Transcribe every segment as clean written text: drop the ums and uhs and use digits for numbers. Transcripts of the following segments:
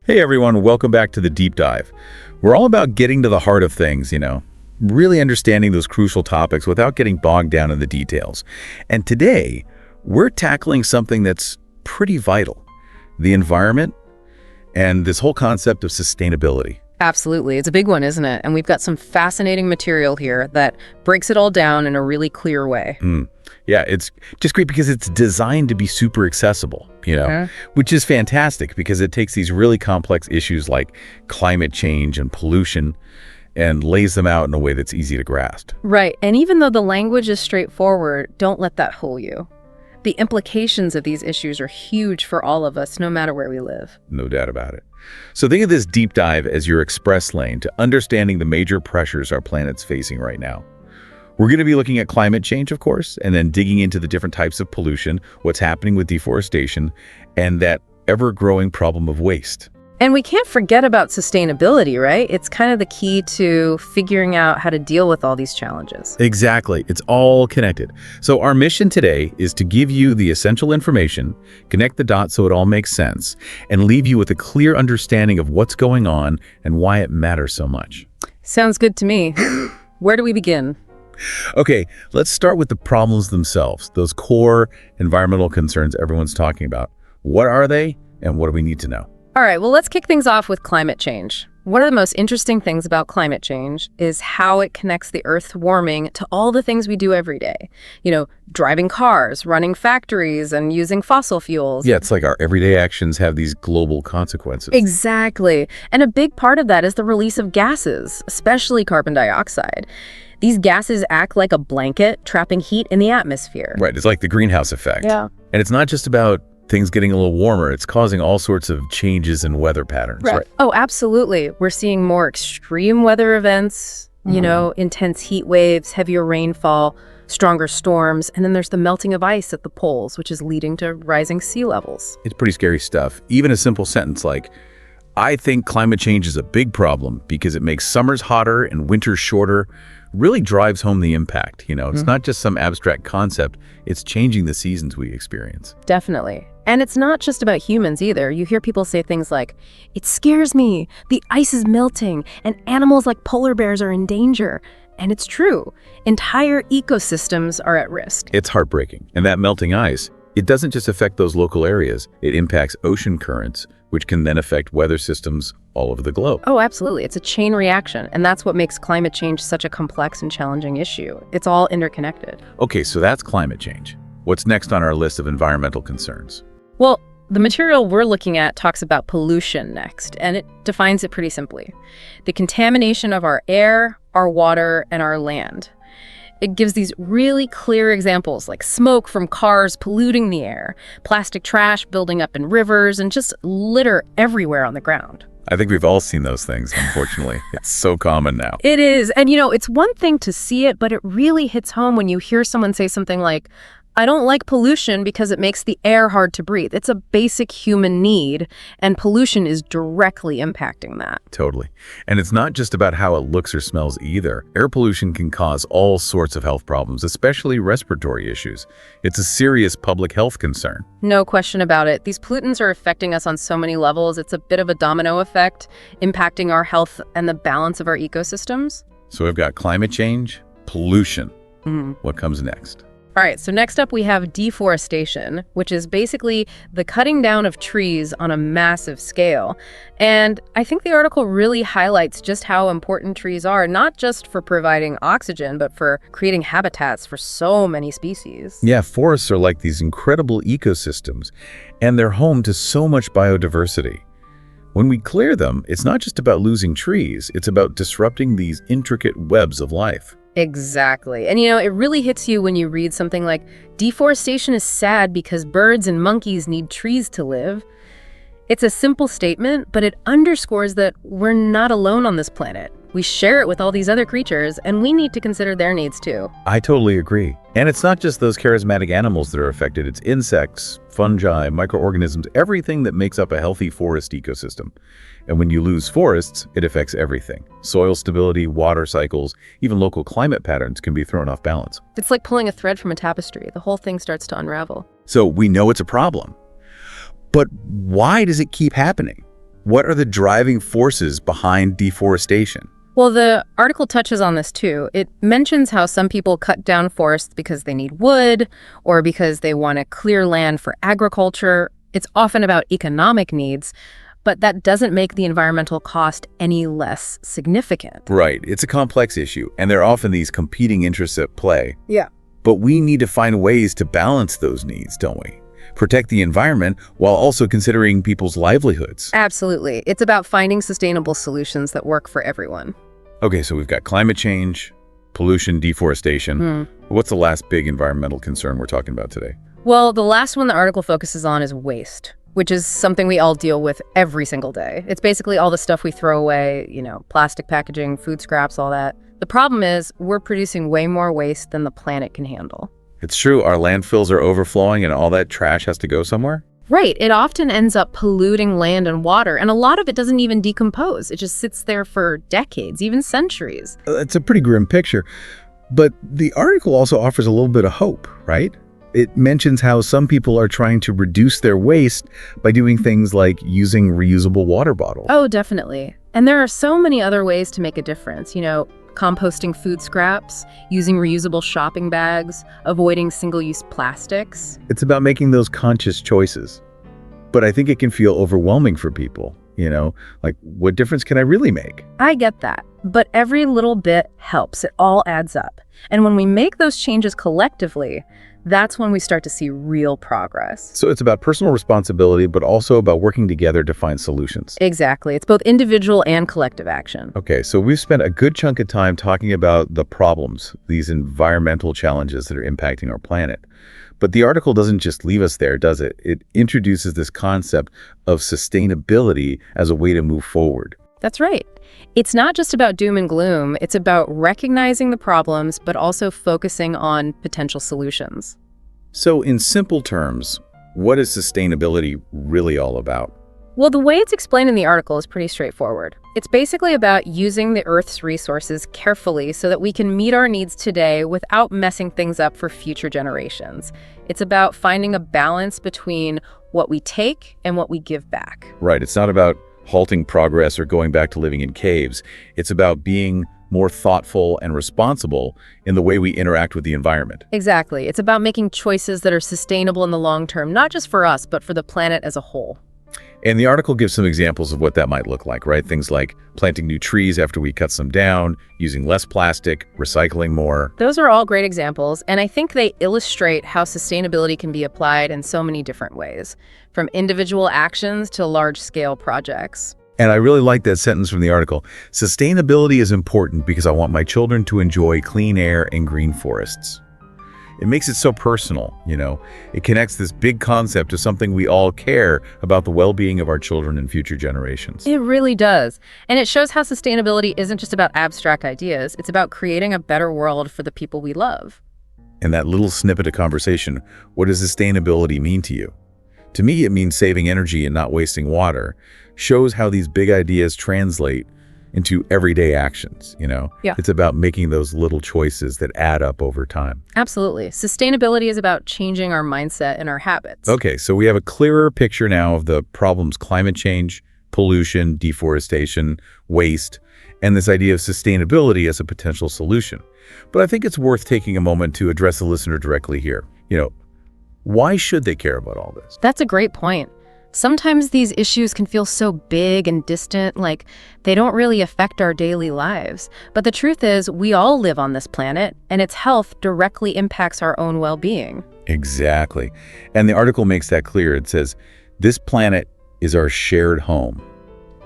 Hey everyone, welcome back to the Deep Dive. We're all about getting to the heart of things, really understanding those crucial topics without getting bogged down in the details. And today, we're tackling something that's pretty vital, the environment and this whole concept of sustainability. Absolutely. It's a big one, isn't it? And we've got some fascinating material here that breaks it all down in a really clear way. Yeah, it's just great because it's designed to be super accessible, which is fantastic because it takes these really complex issues like climate change and pollution and lays them out in a way that's easy to grasp. Right. And even though the language is straightforward, don't let that fool you. The implications of these issues are huge for all of us, no matter where we live. No doubt about it. So think of this deep dive as your express lane to understanding the major pressures our planet's facing right now. We're going to be looking at climate change, of course, and then digging into the different types of pollution, what's happening with deforestation, and that ever-growing problem of waste. And we can't forget about sustainability, right? It's kind of the key to figuring out how to deal with all these challenges. Exactly. It's all connected. So our mission today is to give you the essential information, connect the dots so it all makes sense, and leave you with a clear understanding of what's going on and why it matters so much. Sounds good to me. Where do we begin? Okay, let's start with the problems themselves, those core environmental concerns everyone's talking about. What are they, and what do we need to know? All right, well, let's kick things off with climate change. One of the most interesting things about climate change is how it connects the Earth warming to all the things we do every day. Driving cars, running factories, and using fossil fuels. Yeah, it's like our everyday actions have these global consequences. Exactly. And a big part of that is the release of gases, especially carbon dioxide. These gases act like a blanket, trapping heat in the atmosphere. Right, it's like the greenhouse effect. Yeah. And it's not just about things getting a little warmer, it's causing all sorts of changes in weather patterns. Right. Oh, absolutely. We're seeing more extreme weather events, intense heat waves, heavier rainfall, stronger storms, and then there's the melting of ice at the poles, which is leading to rising sea levels. It's pretty scary stuff. Even a simple sentence like, I think climate change is a big problem because it makes summers hotter and winters shorter, really drives home the impact. It's not just some abstract concept, it's changing the seasons we experience. Definitely. And it's not just about humans either. You hear people say things like, it scares me, the ice is melting, and animals like polar bears are in danger. And it's true. Entire ecosystems are at risk. It's heartbreaking. And that melting ice, it doesn't just affect those local areas, it impacts ocean currents, which can then affect weather systems all over the globe. Oh, absolutely. It's a chain reaction, and that's what makes climate change such a complex and challenging issue. It's all interconnected. Okay, so that's climate change. What's next on our list of environmental concerns? Well, the material we're looking at talks about pollution next, and it defines it pretty simply. The contamination of our air, our water, and our land. It gives these really clear examples like smoke from cars polluting the air, plastic trash building up in rivers, and just litter everywhere on the ground. I think we've all seen those things, unfortunately. It's so common now. It is. And it's one thing to see it, but it really hits home when you hear someone say something like, I don't like pollution because it makes the air hard to breathe. It's a basic human need, and pollution is directly impacting that. Totally. And it's not just about how it looks or smells either. Air pollution can cause all sorts of health problems, especially respiratory issues. It's a serious public health concern. No question about it. These pollutants are affecting us on so many levels. It's a bit of a domino effect, impacting our health and the balance of our ecosystems. So we've got climate change, pollution. What comes next? All right, so next up we have deforestation, which is basically the cutting down of trees on a massive scale. And I think the article really highlights just how important trees are, not just for providing oxygen, but for creating habitats for so many species. Yeah, forests are like these incredible ecosystems, and they're home to so much biodiversity. When we clear them, it's not just about losing trees, it's about disrupting these intricate webs of life. Exactly. And it really hits you when you read something like, deforestation is sad because birds and monkeys need trees to live. It's a simple statement, but it underscores that we're not alone on this planet. We share it with all these other creatures, and we need to consider their needs too. I totally agree. And it's not just those charismatic animals that are affected, it's insects, fungi, microorganisms, everything that makes up a healthy forest ecosystem. And when you lose forests, it affects everything. Soil stability, water cycles, even local climate patterns can be thrown off balance. It's like pulling a thread from a tapestry. The whole thing starts to unravel. So we know it's a problem. But why does it keep happening? What are the driving forces behind deforestation? Well, the article touches on this too. It mentions how some people cut down forests because they need wood or because they want to clear land for agriculture. It's often about economic needs, but that doesn't make the environmental cost any less significant. Right. It's a complex issue, and there are often these competing interests at play. Yeah. But we need to find ways to balance those needs, don't we? Protect the environment while also considering people's livelihoods. Absolutely. It's about finding sustainable solutions that work for everyone. Okay, so we've got climate change, pollution, deforestation. What's the last big environmental concern we're talking about today? Well, the last one the article focuses on is waste, which is something we all deal with every single day. It's basically all the stuff we throw away, plastic packaging, food scraps, all that. The problem is we're producing way more waste than the planet can handle. It's true, our landfills are overflowing and all that trash has to go somewhere? Right. It often ends up polluting land and water, and a lot of it doesn't even decompose. It just sits there for decades, even centuries. It's a pretty grim picture. But the article also offers a little bit of hope, right? It mentions how some people are trying to reduce their waste by doing things like using reusable water bottles. Oh, definitely. And there are so many other ways to make a difference. Composting food scraps, using reusable shopping bags, avoiding single-use plastics. It's about making those conscious choices. But I think it can feel overwhelming for people, like what difference can I really make? I get that, but every little bit helps. It all adds up. And when we make those changes collectively, that's when we start to see real progress. So it's about personal responsibility, but also about working together to find solutions. Exactly. It's both individual and collective action. Okay, so we've spent a good chunk of time talking about the problems, these environmental challenges that are impacting our planet. But the article doesn't just leave us there, does it? It introduces this concept of sustainability as a way to move forward. That's right. It's not just about doom and gloom. It's about recognizing the problems, but also focusing on potential solutions. So in simple terms, what is sustainability really all about? Well, the way it's explained in the article is pretty straightforward. It's basically about using the Earth's resources carefully so that we can meet our needs today without messing things up for future generations. It's about finding a balance between what we take and what we give back. Right. It's not about halting progress or going back to living in caves. It's about being more thoughtful and responsible in the way we interact with the environment. Exactly. It's about making choices that are sustainable in the long term, not just for us, but for the planet as a whole. And the article gives some examples of what that might look like, right? Things like planting new trees after we cut some down, using less plastic, recycling more. Those are all great examples, and I think they illustrate how sustainability can be applied in so many different ways, from individual actions to large-scale projects. And I really like that sentence from the article. Sustainability is important because I want my children to enjoy clean air and green forests. It makes it so personal, It connects this big concept to something we all care about, the well-being of our children and future generations. It really does. And it shows how sustainability isn't just about abstract ideas. It's about creating a better world for the people we love. And that little snippet of conversation, what does sustainability mean to you? To me, it means saving energy and not wasting water. Shows how these big ideas translate into everyday actions, Yeah. It's about making those little choices that add up over time. Absolutely. Sustainability is about changing our mindset and our habits. Okay, so we have a clearer picture now of the problems: climate change, pollution, deforestation, waste, and this idea of sustainability as a potential solution. But I think it's worth taking a moment to address the listener directly here. Why should they care about all this? That's a great point. Sometimes these issues can feel so big and distant, like they don't really affect our daily lives. But the truth is, we all live on this planet, and its health directly impacts our own well-being. Exactly. And the article makes that clear. It says, this planet is our shared home.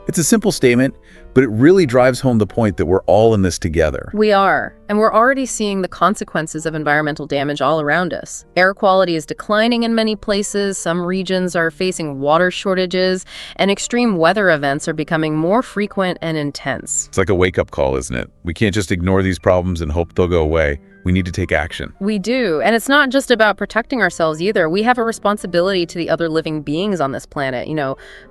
It's a simple statement, but it really drives home the point that we're all in this together. We are, and we're already seeing the consequences of environmental damage all around us. Air quality is declining in many places, some regions are facing water shortages, and extreme weather events are becoming more frequent and intense. It's like a wake-up call, isn't it? We can't just ignore these problems and hope they'll go away. We need to take action. We do, and it's not just about protecting ourselves either. We have a responsibility to the other living beings on this planet,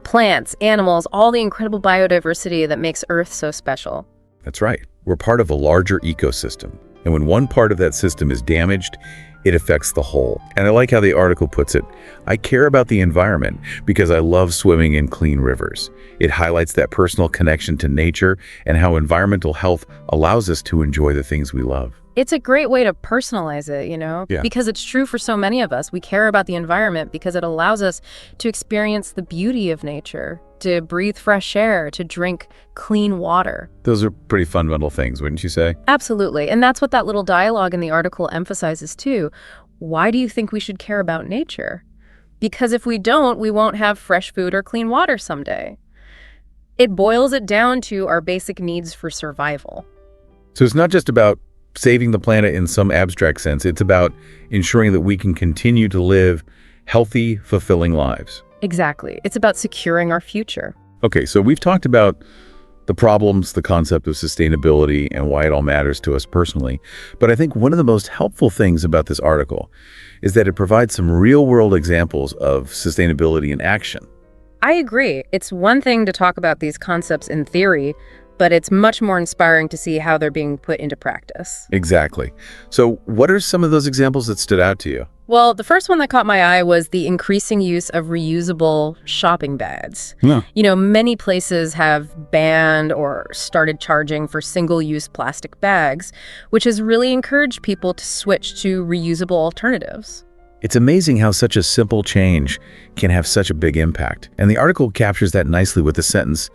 plants, animals, all the incredible biodiversity that makes Earth so special. That's right. We're part of a larger ecosystem. And when one part of that system is damaged, it affects the whole. And I like how the article puts it. I care about the environment because I love swimming in clean rivers. It highlights that personal connection to nature and how environmental health allows us to enjoy the things we love. It's a great way to personalize it, Yeah. because it's true for so many of us. We care about the environment because it allows us to experience the beauty of nature, to breathe fresh air, to drink clean water. Those are pretty fundamental things, wouldn't you say? Absolutely. And that's what that little dialogue in the article emphasizes too. Why do you think we should care about nature? Because if we don't, we won't have fresh food or clean water someday. It boils it down to our basic needs for survival. So it's not just about saving the planet in some abstract sense. It's about ensuring that we can continue to live healthy, fulfilling lives. Exactly. It's about securing our future. Okay, so we've talked about the problems, the concept of sustainability, and why it all matters to us personally. But I think one of the most helpful things about this article is that it provides some real-world examples of sustainability in action. I agree. It's one thing to talk about these concepts in theory, but it's much more inspiring to see how they're being put into practice. Exactly. So what are some of those examples that stood out to you? Well, the first one that caught my eye was the increasing use of reusable shopping bags. Yeah. Many places have banned or started charging for single-use plastic bags, which has really encouraged people to switch to reusable alternatives. It's amazing how such a simple change can have such a big impact. And the article captures that nicely with the sentence,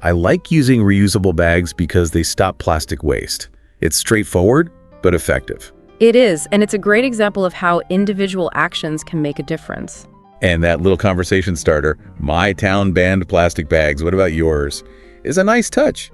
I like using reusable bags because they stop plastic waste. It's straightforward, but effective. It is, and it's a great example of how individual actions can make a difference. And that little conversation starter, my town banned plastic bags, what about yours, is a nice touch.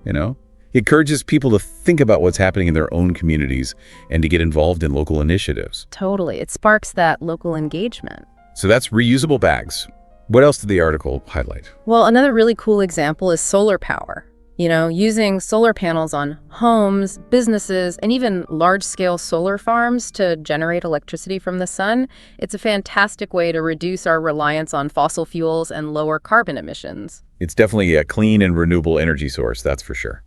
It encourages people to think about what's happening in their own communities and to get involved in local initiatives. Totally. It sparks that local engagement. So that's reusable bags. What else did the article highlight? Well, another really cool example is solar power. Using solar panels on homes, businesses, and even large-scale solar farms to generate electricity from the sun. It's a fantastic way to reduce our reliance on fossil fuels and lower carbon emissions. It's definitely a clean and renewable energy source, that's for sure.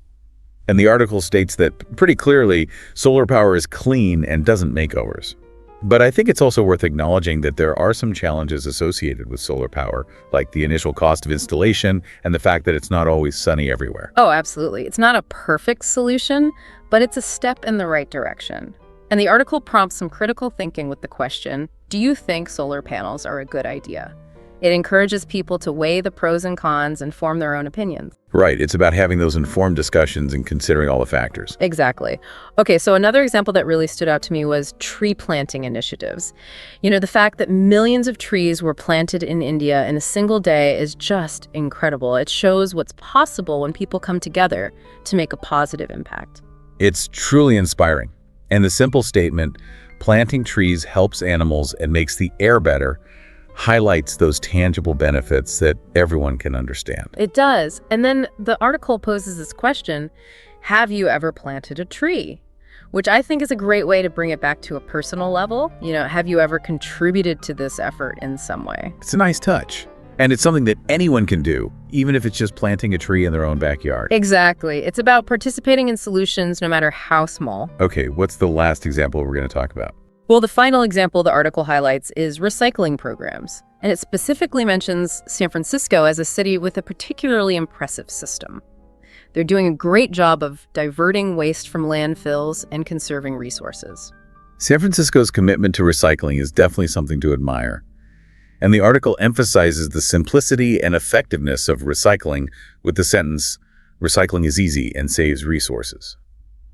And the article states that pretty clearly, solar power is clean and doesn't makeovers. But I think it's also worth acknowledging that there are some challenges associated with solar power, like the initial cost of installation and the fact that it's not always sunny everywhere. Oh, absolutely. It's not a perfect solution, but it's a step in the right direction. And the article prompts some critical thinking with the question, do you think solar panels are a good idea? It encourages people to weigh the pros and cons and form their own opinions. Right. It's about having those informed discussions and considering all the factors. Exactly. Okay, so another example that really stood out to me was tree planting initiatives. The fact that millions of trees were planted in India in a single day is just incredible. It shows what's possible when people come together to make a positive impact. It's truly inspiring. And the simple statement, planting trees helps animals and makes the air better, highlights those tangible benefits that everyone can understand. It does. And then the article poses this question, have you ever planted a tree? Which I think is a great way to bring it back to a personal level. Have you ever contributed to this effort in some way? It's a nice touch. And it's something that anyone can do, even if it's just planting a tree in their own backyard. Exactly. It's about participating in solutions no matter how small. Okay, what's the last example we're going to talk about? Well, the final example the article highlights is recycling programs. And it specifically mentions San Francisco as a city with a particularly impressive system. They're doing a great job of diverting waste from landfills and conserving resources. San Francisco's commitment to recycling is definitely something to admire. And the article emphasizes the simplicity and effectiveness of recycling with the sentence, recycling is easy and saves resources.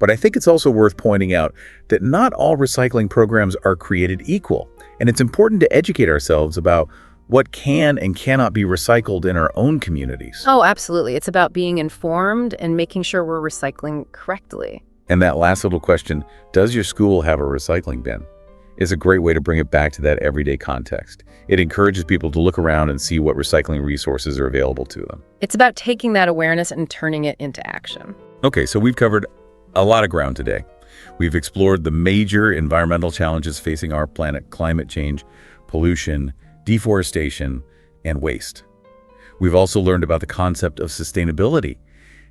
But I think it's also worth pointing out that not all recycling programs are created equal, and it's important to educate ourselves about what can and cannot be recycled in our own communities. Oh, absolutely. It's about being informed and making sure we're recycling correctly. And that last little question, does your school have a recycling bin, is a great way to bring it back to that everyday context. It encourages people to look around and see what recycling resources are available to them. It's about taking that awareness and turning it into action. Okay, so we've covered a lot of ground today. We've explored the major environmental challenges facing our planet: climate change, pollution, deforestation, and waste. We've also learned about the concept of sustainability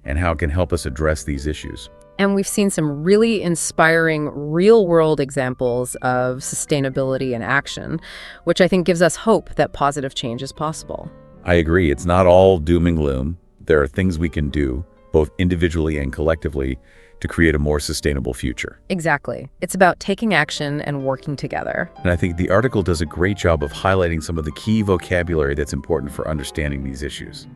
and how it can help us address these issues. And we've seen some really inspiring real-world examples of sustainability in action, which I think gives us hope that positive change is possible. I agree. It's not all doom and gloom. There are things we can do, both individually and collectively, to create a more sustainable future. Exactly. It's about taking action and working together. And I think the article does a great job of highlighting some of the key vocabulary that's important for understanding these issues.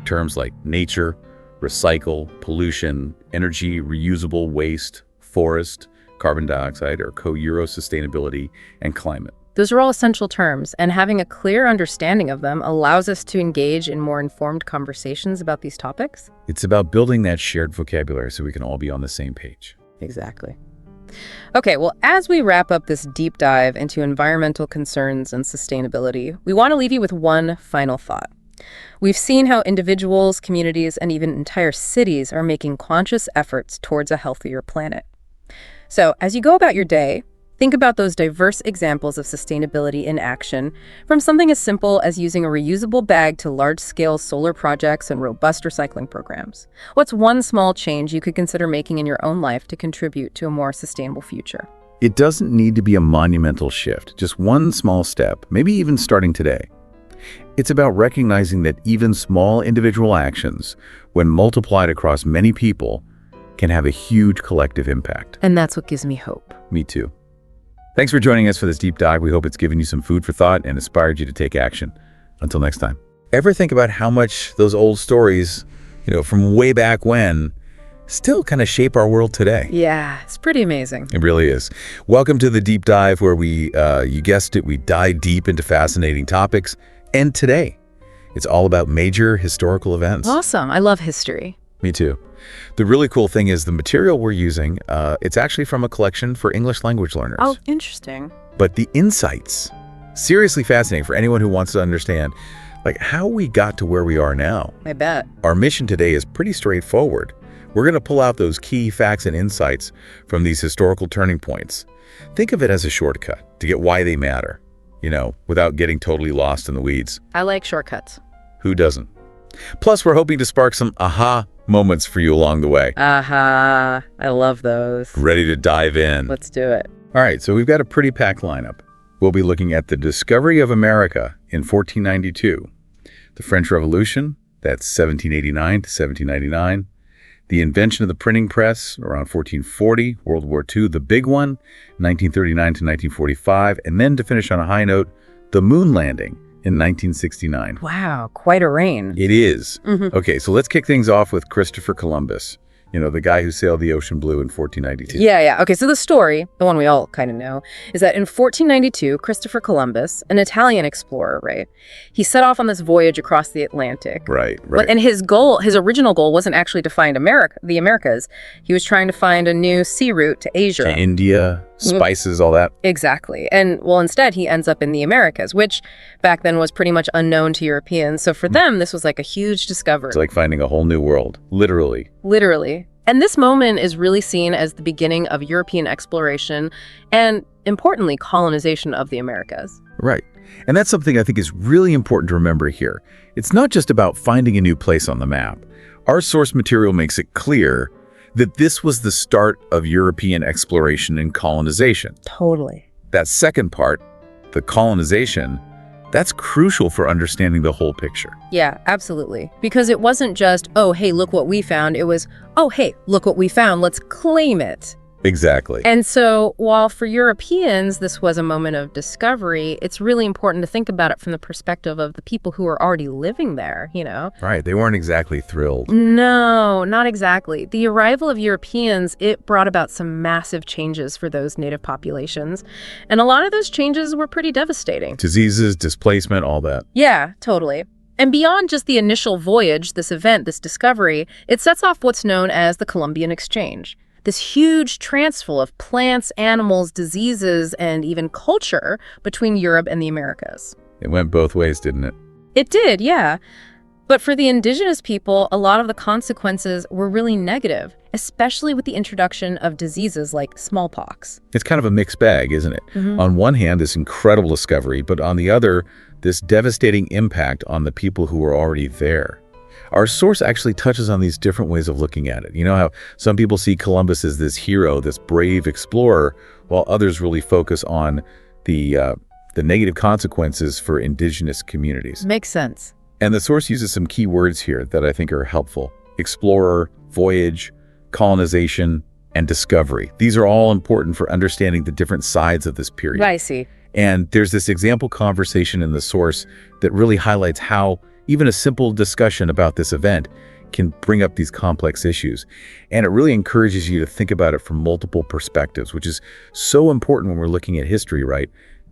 Terms like nature, recycle, pollution, energy, reusable waste, forest, carbon dioxide, or co-Euro sustainability, and climate. Those are all essential terms, and having a clear understanding of them allows us to engage in more informed conversations about these topics. It's about building that shared vocabulary so we can all be on the same page. Exactly. Okay, well, as we wrap up this deep dive into environmental concerns and sustainability, we want to leave you with one final thought. We've seen how individuals, communities, and even entire cities are making conscious efforts towards a healthier planet. So, as you go about your day, think about those diverse examples of sustainability in action, from something as simple as using a reusable bag to large-scale solar projects and robust recycling programs. What's one small change you could consider making in your own life to contribute to a more sustainable future? It doesn't need to be a monumental shift, just one small step, maybe even starting today. It's about recognizing that even small individual actions, when multiplied across many people, can have a huge collective impact. And that's what gives me hope. Me too. Thanks for joining us for this deep dive. We hope it's given you some food for thought and inspired you to take action. Until next time. Ever think about how much those old stories, from way back when, still kind of shape our world today? Yeah, it's pretty amazing. It really is. Welcome to the deep dive where we, you guessed it, we dive deep into fascinating topics. And today, it's all about major historical events. Awesome. I love history. Me too. The really cool thing is the material we're using, it's actually from a collection for English language learners. Oh, interesting. But the insights, seriously fascinating for anyone who wants to understand, how we got to where we are now. I bet. Our mission today is pretty straightforward. We're going to pull out those key facts and insights from these historical turning points. Think of it as a shortcut to get why they matter, without getting totally lost in the weeds. I like shortcuts. Who doesn't? Plus, we're hoping to spark some aha moments for you along the way. Aha, I love those. Ready to dive in? Let's do it. All right, so we've got a pretty packed lineup. We'll be looking at the discovery of America in 1492, the French Revolution, that's 1789 to 1799, the invention of the printing press around 1440, World War II, the big one, 1939 to 1945, and then to finish on a high note, the moon landing in 1969. Wow, quite a reign. It is. Mm-hmm. Okay, so let's kick things off with Christopher Columbus, the guy who sailed the ocean blue in 1492. Yeah. Okay, so the story, the one we all kind of know, is that in 1492, Christopher Columbus, an Italian explorer, right, he set off on this voyage across the Atlantic. Right. And his original goal wasn't actually to find the Americas. He was trying to find a new sea route to Asia. To India, spices, all that. Exactly. And, instead he ends up in the Americas, which back then was pretty much unknown to Europeans. So for them, this was like a huge discovery. It's like finding a whole new world, literally. Literally. And this moment is really seen as the beginning of European exploration and, importantly, colonization of the Americas. Right. And that's something I think is really important to remember here. It's not just about finding a new place on the map. Our source material makes it clear that this was the start of European exploration and colonization. Totally. That second part, the colonization, that's crucial for understanding the whole picture. Yeah, absolutely. Because it wasn't just, oh, hey, look what we found. It was, oh, hey, look what we found. Let's claim it. Exactly. And so while for Europeans this was a moment of discovery, it's really important to think about it from the perspective of the people who are already living there, Right. They weren't exactly thrilled. No, not exactly. The arrival of Europeans, it brought about some massive changes for those native populations. And a lot of those changes were pretty devastating. Diseases, displacement, all that. Yeah, totally. And beyond just the initial voyage, this event, this discovery, it sets off what's known as the Columbian Exchange. This huge transfer of plants, animals, diseases, and even culture between Europe and the Americas. It went both ways, didn't it? It did, yeah. But for the indigenous people, a lot of the consequences were really negative, especially with the introduction of diseases like smallpox. It's kind of a mixed bag, isn't it? Mm-hmm. On one hand, this incredible discovery, but on the other, this devastating impact on the people who were already there. Our source actually touches on these different ways of looking at it. You know how some people see Columbus as this hero, this brave explorer, while others really focus on the negative consequences for indigenous communities. Makes sense. And the source uses some key words here that I think are helpful. Explorer, voyage, colonization, and discovery. These are all important for understanding the different sides of this period. I see. And there's this example conversation in the source that really highlights how even a simple discussion about this event can bring up these complex issues. And it really encourages you to think about it from multiple perspectives, which is so important when we're looking at history, right?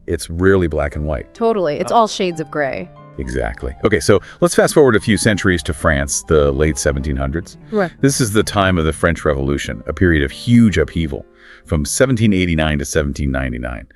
It's rarely black and white. Totally. It's all shades of gray. Exactly. Okay, so let's fast forward a few centuries to France, the late 1700s. Right. This is the time of the French Revolution, a period of huge upheaval from 1789 to 1799.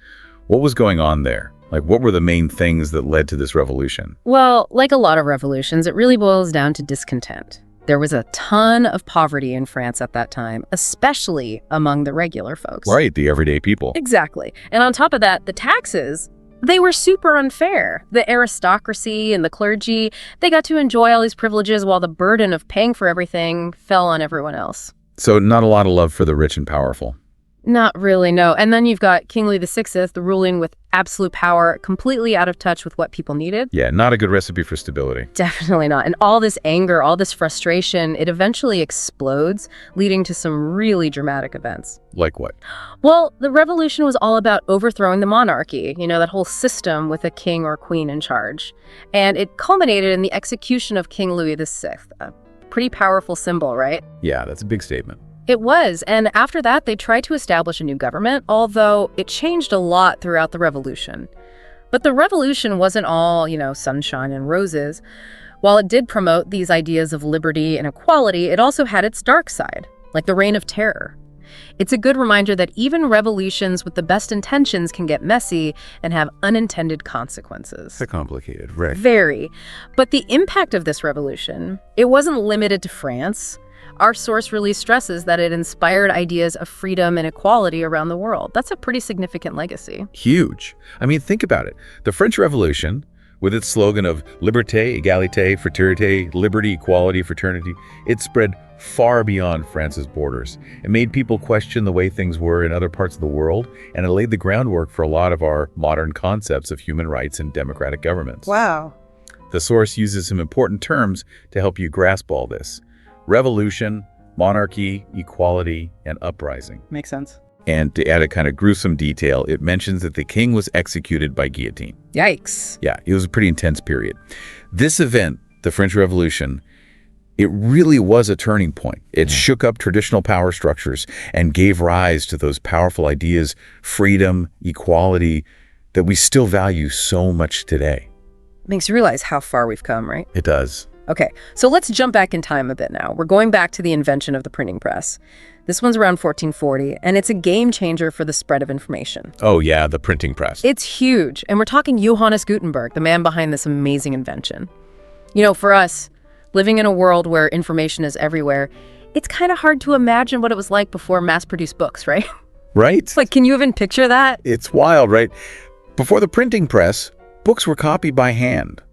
What was going on there? Like, what were the main things that led to this revolution? Well, like a lot of revolutions, it really boils down to discontent. There was a ton of poverty in France at that time, especially among the regular folks. Right, the everyday people. Exactly. And on top of that, the taxes, they were super unfair. The aristocracy and the clergy, they got to enjoy all these privileges while the burden of paying for everything fell on everyone else. So not a lot of love for the rich and powerful. Not really, no. And then you've got King Louis XVI, ruling with absolute power, completely out of touch with what people needed. Yeah, not a good recipe for stability. Definitely not. And all this anger, all this frustration, it eventually explodes, leading to some really dramatic events. Like what? Well, the revolution was all about overthrowing the monarchy, that whole system with a king or queen in charge. And it culminated in the execution of King Louis VI, a pretty powerful symbol, right? Yeah, that's a big statement. It was, and after that, they tried to establish a new government, although it changed a lot throughout the revolution. But the revolution wasn't all, sunshine and roses. While it did promote these ideas of liberty and equality, it also had its dark side, like the Reign of Terror. It's a good reminder that even revolutions with the best intentions can get messy and have unintended consequences. It's complicated, right? Very. But the impact of this revolution, it wasn't limited to France. Our source really stresses that it inspired ideas of freedom and equality around the world. That's a pretty significant legacy. Huge. I mean, think about it. The French Revolution, with its slogan of liberté, égalité, fraternité, liberty, equality, fraternity, it spread far beyond France's borders. It made people question the way things were in other parts of the world, and it laid the groundwork for a lot of our modern concepts of human rights and democratic governments. Wow. The source uses some important terms to help you grasp all this. Revolution, monarchy, equality, and uprising. Makes sense. And to add a kind of gruesome detail, it mentions that the king was executed by guillotine. Yikes. Yeah, it was a pretty intense period. This event, the French Revolution, it really was a turning point. It shook up traditional power structures and gave rise to those powerful ideas, freedom, equality, that we still value so much today. Makes you realize how far we've come, right? It does. Okay, so let's jump back in time a bit now. We're going back to the invention of the printing press. This one's around 1440, and it's a game changer for the spread of information. Oh yeah, the printing press. It's huge, and we're talking Johannes Gutenberg, the man behind this amazing invention. For us, living in a world where information is everywhere, it's kind of hard to imagine what it was like before mass-produced books, right? Right? Like, can you even picture that? It's wild, right? Before the printing press, books were copied by hand.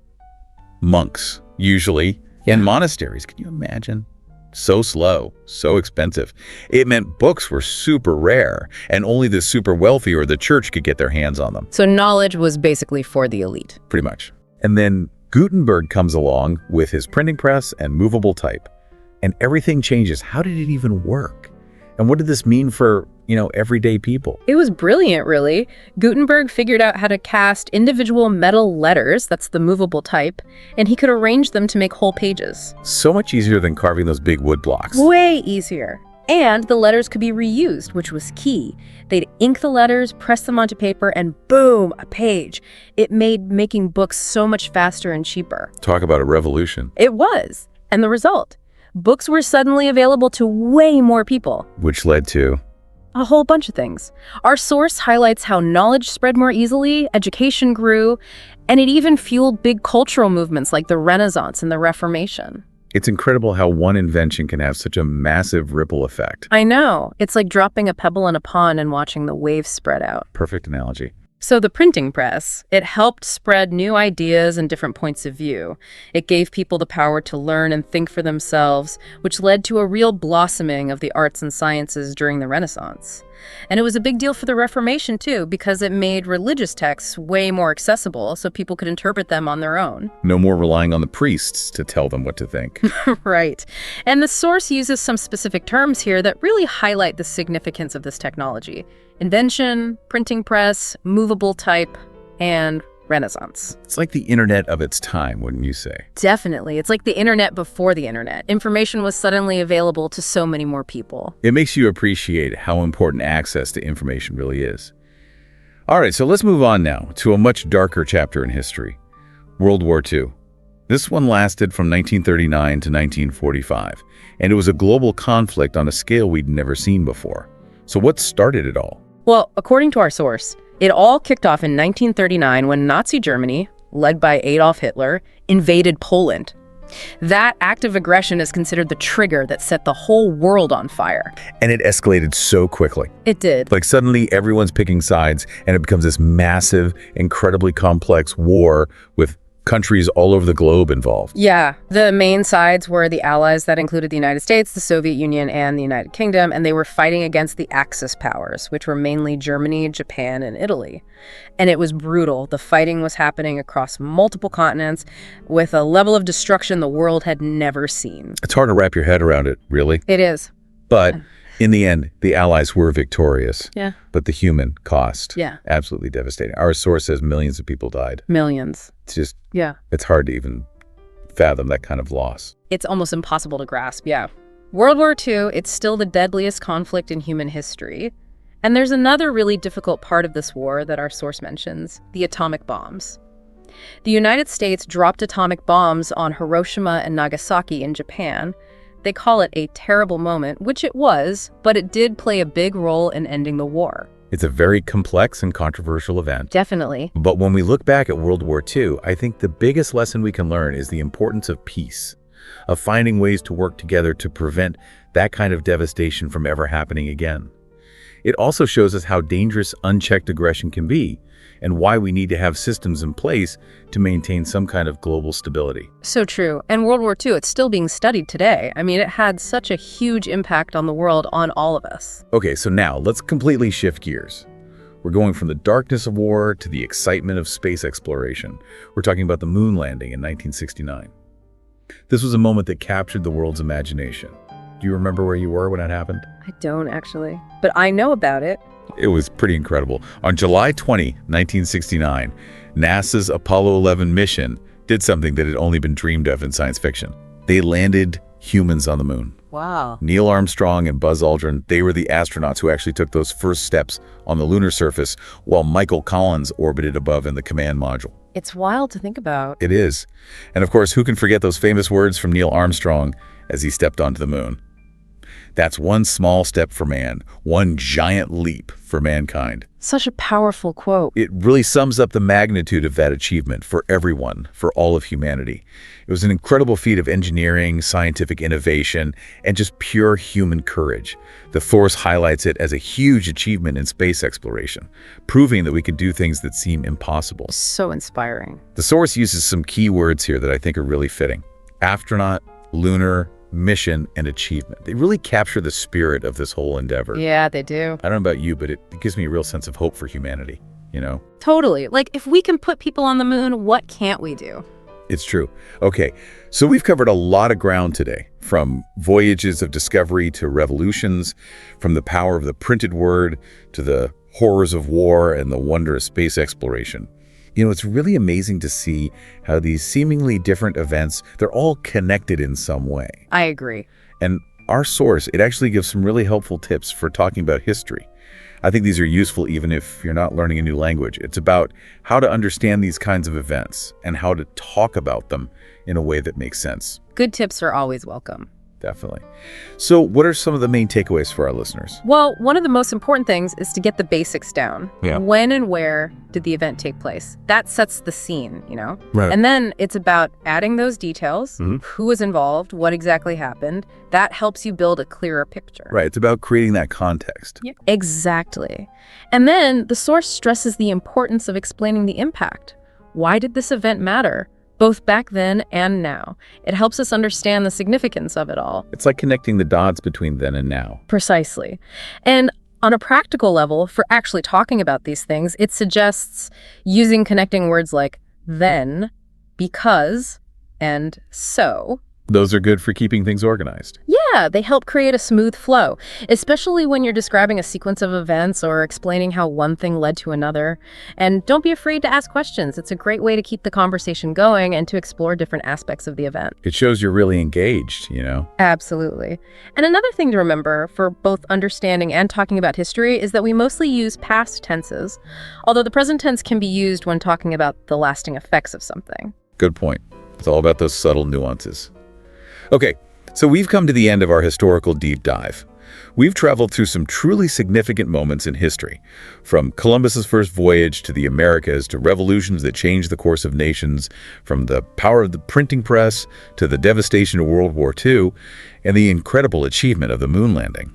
Monks, usually, in monasteries. Can you imagine? So slow, so expensive. It meant books were super rare, and only the super wealthy or the church could get their hands on them. So knowledge was basically for the elite. Pretty much. And then Gutenberg comes along with his printing press and movable type, and everything changes. How did it even work? And what did this mean for, everyday people? It was brilliant, really. Gutenberg figured out how to cast individual metal letters, that's the movable type, and he could arrange them to make whole pages. So much easier than carving those big wood blocks. Way easier. And the letters could be reused, which was key. They'd ink the letters, press them onto paper, and boom, a page. It made making books so much faster and cheaper. Talk about a revolution. It was. And the result? Books were suddenly available to way more people. Which led to a whole bunch of things. Our source highlights how knowledge spread more easily, education grew, and it even fueled big cultural movements like the Renaissance and the Reformation. It's incredible how one invention can have such a massive ripple effect. I know. It's like dropping a pebble in a pond and watching the waves spread out. Perfect analogy. So the printing press, it helped spread new ideas and different points of view. It gave people the power to learn and think for themselves, which led to a real blossoming of the arts and sciences during the Renaissance. And it was a big deal for the Reformation, too, because it made religious texts way more accessible so people could interpret them on their own. No more relying on the priests to tell them what to think. Right. And the source uses some specific terms here that really highlight the significance of this technology. Invention, printing press, movable type, and Renaissance. It's like the internet of its time, wouldn't you say? Definitely. It's like the internet before the internet. Information was suddenly available to so many more people. It makes you appreciate how important access to information really is. All right, so let's move on now to a much darker chapter in history, World War II. This one lasted from 1939 to 1945, and it was a global conflict on a scale we'd never seen before. So what started it all? Well, according to our source, it all kicked off in 1939 when Nazi Germany, led by Adolf Hitler, invaded Poland. That act of aggression is considered the trigger that set the whole world on fire. And it escalated so quickly. It did. Like suddenly everyone's picking sides, and it becomes this massive, incredibly complex war with countries all over the globe involved. Yeah, the main sides were the Allies that included the United States, the Soviet Union, and the United Kingdom, and they were fighting against the Axis powers, which were mainly Germany, Japan, and Italy. And it was brutal. The fighting was happening across multiple continents with a level of destruction the world had never seen. It's hard to wrap your head around it, really. It is. But in the end, the Allies were victorious. Yeah. But the human cost, Yeah. absolutely devastating. Our source says millions of people died. Millions. It's just, Yeah. it's hard to even fathom that kind of loss. It's almost impossible to grasp, yeah. World War II, it's still the deadliest conflict in human history. And there's another really difficult part of this war that our source mentions, the atomic bombs. The United States dropped atomic bombs on Hiroshima and Nagasaki in Japan. They call it a terrible moment, which it was, but it did play a big role in ending the war. It's a very complex and controversial event. Definitely. But when we look back at World War II, I think the biggest lesson we can learn is the importance of peace, of finding ways to work together to prevent that kind of devastation from ever happening again. It also shows us how dangerous unchecked aggression can be and why we need to have systems in place to maintain some kind of global stability. So true. And World War II, it's still being studied today. I mean, it had such a huge impact on the world, on all of us. Okay, so now let's completely shift gears. We're going from the darkness of war to the excitement of space exploration. We're talking about the moon landing in 1969. This was a moment that captured the world's imagination. Do you remember where you were when it happened? I don't actually, but I know about it. It was pretty incredible. On July 20, 1969, NASA's Apollo 11 mission did something that had only been dreamed of in science fiction. They landed humans on the moon. Wow. Neil Armstrong and Buzz Aldrin, they were the astronauts who actually took those first steps on the lunar surface, while Michael Collins orbited above in the command module. It's wild to think about. It is. And of course, who can forget those famous words from Neil Armstrong as he stepped onto the moon? That's one small step for man, one giant leap for mankind. Such a powerful quote. It really sums up the magnitude of that achievement for everyone, for all of humanity. It was an incredible feat of engineering, scientific innovation, and just pure human courage. The source highlights it as a huge achievement in space exploration, proving that we could do things that seem impossible. So inspiring. The source uses some key words here that I think are really fitting. Astronaut, lunar, mission, and achievement. They really capture the spirit of this whole endeavor. Yeah, they do. I don't know about you, but it gives me a real sense of hope for humanity, you know? Totally. Like, if we can put people on the moon, what can't we do? It's true. Okay, so we've covered a lot of ground today, from voyages of discovery to revolutions, from the power of the printed word to the horrors of war and the wonder of space exploration. You know, it's really amazing to see how these seemingly different events, they're all connected in some way. I agree. And our source, it actually gives some really helpful tips for talking about history. I think these are useful even if you're not learning a new language. It's about how to understand these kinds of events and how to talk about them in a way that makes sense. Good tips are always welcome. Definitely. So what are some of the main takeaways for our listeners? Well, one of the most important things is to get the basics down. Yeah. When and where did the event take place? That sets the scene, Right. And then it's about adding those details, Mhm. who was involved, what exactly happened. That helps you build a clearer picture. Right. It's about creating that context. Yep. Exactly. And then the source stresses the importance of explaining the impact. Why did this event matter? Both back then and now. It helps us understand the significance of it all. It's like connecting the dots between then and now. Precisely. And on a practical level, for actually talking about these things, it suggests using connecting words like then, because, and so. Those are good for keeping things organized. Yeah, they help create a smooth flow, especially when you're describing a sequence of events or explaining how one thing led to another. And don't be afraid to ask questions. It's a great way to keep the conversation going and to explore different aspects of the event. It shows you're really engaged, Absolutely. And another thing to remember for both understanding and talking about history is that we mostly use past tenses, although the present tense can be used when talking about the lasting effects of something. Good point. It's all about those subtle nuances. Okay, so we've come to the end of our historical deep dive. We've traveled through some truly significant moments in history, from Columbus's first voyage to the Americas to revolutions that changed the course of nations, from the power of the printing press to the devastation of World War II, and the incredible achievement of the moon landing.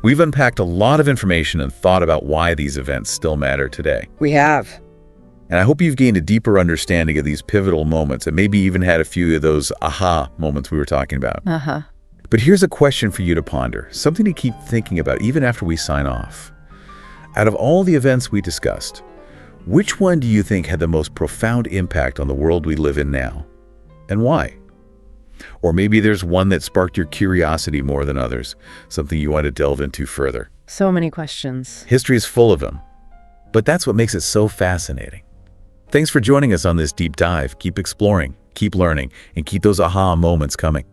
We've unpacked a lot of information and thought about why these events still matter today. We have. And I hope you've gained a deeper understanding of these pivotal moments and maybe even had a few of those aha moments we were talking about. Uh-huh. But here's a question for you to ponder, something to keep thinking about even after we sign off. Out of all the events we discussed, which one do you think had the most profound impact on the world we live in now? And why? Or maybe there's one that sparked your curiosity more than others, something you want to delve into further. So many questions. History is full of them, but that's what makes it so fascinating. Thanks for joining us on this deep dive. Keep exploring, keep learning, and keep those aha moments coming.